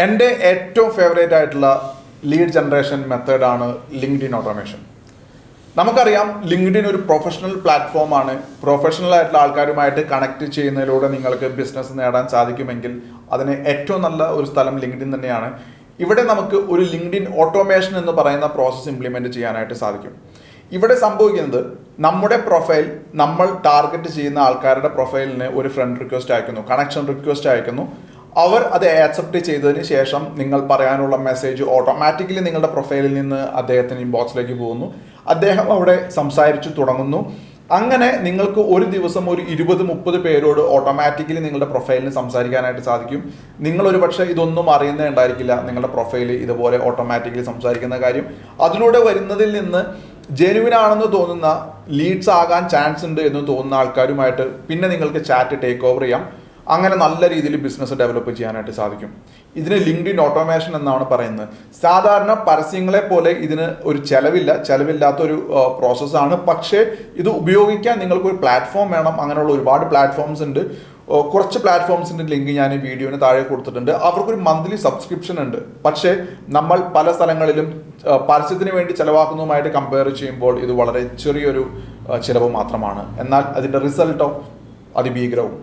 എൻ്റെ ഏറ്റവും ഫേവറേറ്റ് ആയിട്ടുള്ള ലീഡ് ജനറേഷൻ മെത്തേഡാണ് ലിങ്ക്ഡിൻ ഓട്ടോമേഷൻ. നമുക്കറിയാം ലിങ്ക്ഡിൻ ഒരു പ്രൊഫഷണൽ പ്ലാറ്റ്ഫോമാണ്. പ്രൊഫഷണൽ ആയിട്ടുള്ള ആൾക്കാരുമായിട്ട് കണക്ട് ചെയ്യുന്നതിലൂടെ നിങ്ങൾക്ക് ബിസിനസ് നേടാൻ സാധിക്കുമെങ്കിൽ അതിന് ഏറ്റവും നല്ല ഒരു സ്ഥലം ലിങ്ക്ഡിൻ തന്നെയാണ്. ഇവിടെ നമുക്ക് ഒരു ലിങ്ക്ഡിൻ ഓട്ടോമേഷൻ എന്ന് പറയുന്ന പ്രോസസ്സ് ഇംപ്ലിമെൻറ്റ് ചെയ്യാനായിട്ട് സാധിക്കും. ഇവിടെ സംഭവിക്കുന്നത് നമ്മുടെ പ്രൊഫൈൽ നമ്മൾ ടാർഗറ്റ് ചെയ്യുന്ന ആൾക്കാരുടെ പ്രൊഫൈലിന് ഒരു ഫ്രണ്ട് റിക്വസ്റ്റ് അയക്കുന്നു, കണക്ഷൻ റിക്വസ്റ്റ് അയക്കുന്നു. അവർ അത് ആക്സെപ്റ്റ് ചെയ്തതിന് ശേഷം നിങ്ങൾ പറയാനുള്ള മെസ്സേജ് ഓട്ടോമാറ്റിക്കലി നിങ്ങളുടെ പ്രൊഫൈലിൽ നിന്ന് അദ്ദേഹത്തിന് ഇൻബോക്സിലേക്ക് പോകുന്നു. അദ്ദേഹം അവിടെ സംസാരിച്ചു തുടങ്ങുന്നു. അങ്ങനെ നിങ്ങൾക്ക് ഒരു ദിവസം ഒരു 20-30 പേരോട് ഓട്ടോമാറ്റിക്കലി നിങ്ങളുടെ പ്രൊഫൈലിന് സംസാരിക്കാനായിട്ട് സാധിക്കും. നിങ്ങളൊരു പക്ഷേ ഇതൊന്നും അറിയുന്നേ ഉണ്ടായിരിക്കില്ല, നിങ്ങളുടെ പ്രൊഫൈൽ ഇതുപോലെ ഓട്ടോമാറ്റിക്കലി സംസാരിക്കുന്ന കാര്യം. അതിലൂടെ വരുന്നതിൽ നിന്ന് ജെനുവിൻ ആണെന്ന് തോന്നുന്ന ലീഡ്സ് ആകാൻ ചാൻസ് ഉണ്ട് എന്ന് തോന്നുന്ന ആൾക്കാരുമായിട്ട് പിന്നെ നിങ്ങൾക്ക് ചാറ്റ് ടേക്ക് ഓവർ ചെയ്യാം. അങ്ങനെ നല്ല രീതിയിൽ ബിസിനസ് ഡെവലപ്പ് ചെയ്യാനായിട്ട് സാധിക്കും. ഇതിന് ലിങ്ക്ഡിൻ ഓട്ടോമേഷൻ എന്നാണ് പറയുന്നത്. സാധാരണ പരസ്യങ്ങളെ പോലെ ഇതിന് ഒരു ചെലവില്ലാത്തൊരു പ്രോസസ്സാണ്. പക്ഷേ ഇത് ഉപയോഗിക്കാൻ നിങ്ങൾക്കൊരു പ്ലാറ്റ്ഫോം വേണം. അങ്ങനെയുള്ള ഒരുപാട് പ്ലാറ്റ്ഫോംസ് ഉണ്ട്. കുറച്ച് പ്ലാറ്റ്ഫോംസിൻ്റെ ലിങ്ക് ഞാൻ ഈ വീഡിയോന് താഴെ കൊടുത്തിട്ടുണ്ട്. അവർക്കൊരു മന്ത്ലി സബ്സ്ക്രിപ്ഷൻ ഉണ്ട്. പക്ഷേ നമ്മൾ പല സ്ഥലങ്ങളിലും പരസ്യത്തിന് വേണ്ടി ചിലവാക്കുന്നതുമായിട്ട് കമ്പയർ ചെയ്യുമ്പോൾ ഇത് വളരെ ചെറിയൊരു ചിലവ് മാത്രമാണ്. എന്നാൽ അതിൻ്റെ റിസൾട്ടോ അതിഭീകരവും.